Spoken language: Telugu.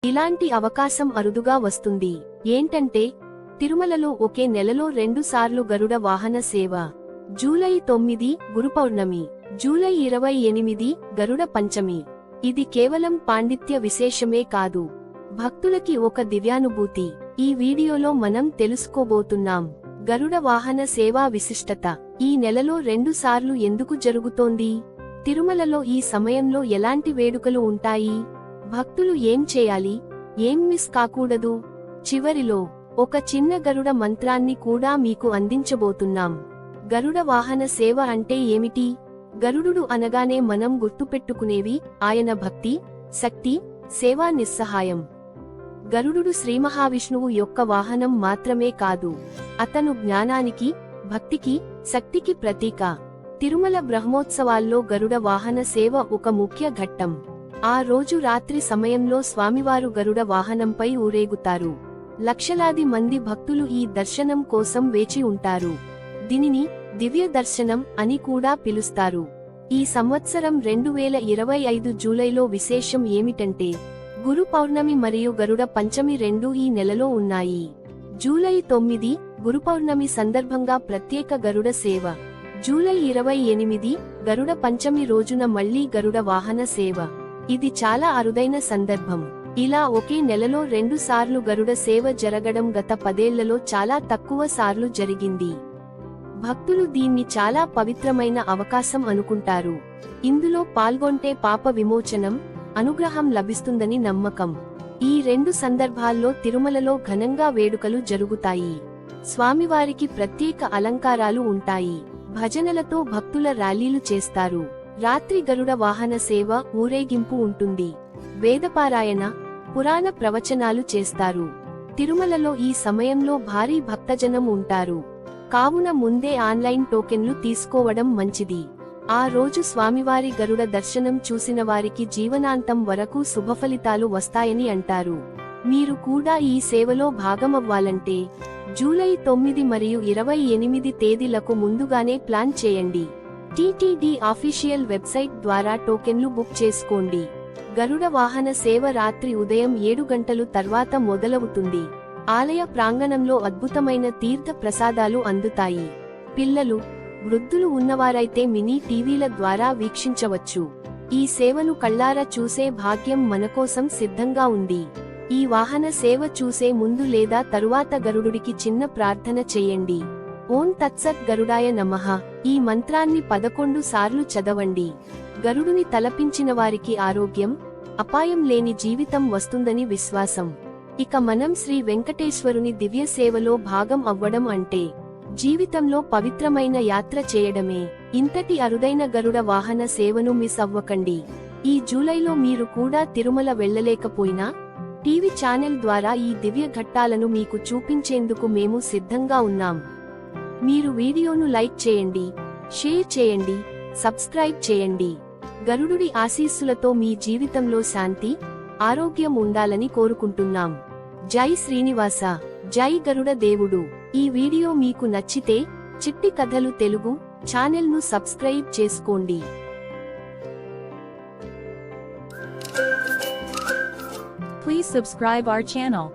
ఇలాంటి అవకాశం అరుదుగా వస్తుంది. ఏంటంటే తిరుమలలో ఒకే నెలలో 2 సార్లు గరుడ వాహన సేవ. జూలై 9 గురుపౌర్ణమి, జూలై 28 గరుడ పంచమి. ఇది కేవలం పాండిత్య విశేషమే కాదు, భక్తులకి ఒక దివ్యానుభూతి. ఈ వీడియోలో మనం తెలుసుకోబోతున్నాం గరుడ వాహన సేవా విశిష్టత. ఈ నెలలో 2 సార్లు ఎందుకు జరుగుతోంది? తిరుమలలో ఈ సమయంలో ఎలాంటి వేడుకలు ఉంటాయి? భక్తులు ఏం చేయాలి, ఏం మిస్ కాకూడదు? చివరిలో ఒక చిన్న గరుడ మంత్రాన్ని కూడా మీకు అందించబోతున్నాం. గరుడ వాహన సేవ అంటే ఏమిటి? గరుడు అనగానే మనం గుర్తుపెట్టుకునేవి ఆయన భక్తి, శక్తి, సేవా నిస్సహాయం. గరుడు శ్రీమహావిష్ణువు యొక్క వాహనం మాత్రమే కాదు, అతను జ్ఞానానికి, భక్తికి, శక్తికి ప్రతీక. తిరుమల బ్రహ్మోత్సవాల్లో గరుడ వాహన సేవ ఒక ముఖ్య ఘట్టం. ఆ రోజు రాత్రి సమయంలో స్వామివారు గరుడ వాహనంపై ఊరేగుతారు. లక్షలాది మంది భక్తులు ఈ దర్శనం కోసం వేచి ఉంటారు. దీనిని దివ్య దర్శనం అని కూడా పిలుస్తారు. ఈ సంవత్సరం 2025 జూలైలో విశేషం ఏమిటంటే గురు పౌర్ణమి మరియు గరుడ పంచమి రెండూ ఈ నెలలో ఉన్నాయి. జూలై 9 గురు పౌర్ణమి సందర్భంగా ప్రత్యేక గరుడ సేవ. జూలై 28 గరుడ పంచమి రోజున మళ్లీ గరుడ వాహన సేవ. ఇది చాలా అరుదైన సందర్భం. ఇలా ఒకే నెలలో 2 సార్లు గరుడ సేవ జరగడం గత 10 ఏళ్లలో చాలా తక్కువ సార్లు జరిగింది. భక్తులు దీన్ని చాలా పవిత్రమైన అవకాశం అనుకుంటారు. ఇందులో పాల్గొంటే పాప విమోచనం, అనుగ్రహం లభిస్తుందని నమ్మకం. ఈ 2 సందర్భాల్లో తిరుమలలో ఘనంగా వేడుకలు జరుగుతాయి. స్వామివారికి ప్రత్యేక అలంకారాలు ఉంటాయి. భజనలతో భక్తుల ర్యాలీలు చేస్తారు. రాత్రి గరుడ వాహన సేవ, ఊరేగింపు ఉంటుంది. వేదపారాయణ, పురాణ ప్రవచనాలు చేస్తారు. తిరుమలలో ఈ సమయంలో భారీ భక్తజనం ఉంటారు. కావున ముందే ఆన్లైన్ టోకెన్లు తీసుకోవడం మంచిది. ఆ రోజు స్వామివారి గరుడ దర్శనం చూసిన వారికి జీవనాంతం వరకు శుభఫలితాలు వస్తాయని అంటారు. మీరు కూడా ఈ సేవలో భాగమవ్వాలంటే జూలై 9 మరియు 28 తేదీలకు ముందుగానే ప్లాన్ చేయండి. టీటీడీ ఆఫీషియల్ వెబ్సైట్ ద్వారా టోకెన్లు బుక్ చేసుకోండి. గరుడ వాహన సేవ రాత్రి ఉదయం 7 గంటలు తర్వాత మొదలవుతుంది. ఆలయ ప్రాంగణంలో అద్భుతమైన తీర్థ ప్రసాదాలు అందుతాయి. పిల్లలు, వృద్ధులు ఉన్నవారైతే మినీ టీవీల ద్వారా వీక్షించవచ్చు. ఈ సేవను కళ్ళారా చూసే భాగ్యం మనకోసం సిద్ధంగా ఉంది. ఈ వాహన సేవ చూసే ముందు లేదా తరువాత గరుడుడికి చిన్న ప్రార్థన చేయండి. ఓం తత్సత్ గరుడాయ నమః ఈ మంత్రాన్ని 11 సార్లు చదవండి. గరుడుని తలపించిన వారికి ఆరోగ్యం, అపాయం లేని జీవితం వస్తుందని విశ్వాసం. ఇక మనం శ్రీ వెంకటేశ్వరుని దివ్య సేవలో భాగం అవ్వడం అంటే జీవితంలో పవిత్రమైన యాత్ర చేయడమే. ఇంతటి అరుదైన గరుడ వాహన సేవను మిస్ అవ్వకండి. ఈ జూలైలో మీరు కూడా తిరుమల వెళ్లలేకపోయినా టీవీ ఛానల్ ద్వారా ఈ దివ్య ఘట్టాలను మీకు చూపించేందుకు మేము సిద్ధంగా ఉన్నాం. మీరు వీడియోను లైక్ చేయండి, షేర్ చేయండి, సబ్స్క్రైబ్ చేయండి. గరుడుడి ఆశీస్సులతో మీ జీవితంలో శాంతి, ఆరోగ్యం ఉండాలని కోరుకుంటున్నాం. జై శ్రీనివాస, జై గరుడ దేవుడు. ఈ వీడియో మీకు నచ్చితే చిట్టి కథలు తెలుగు ఛానల్ను సబ్స్క్రైబ్ చేసుకోండి. Please subscribe our channel.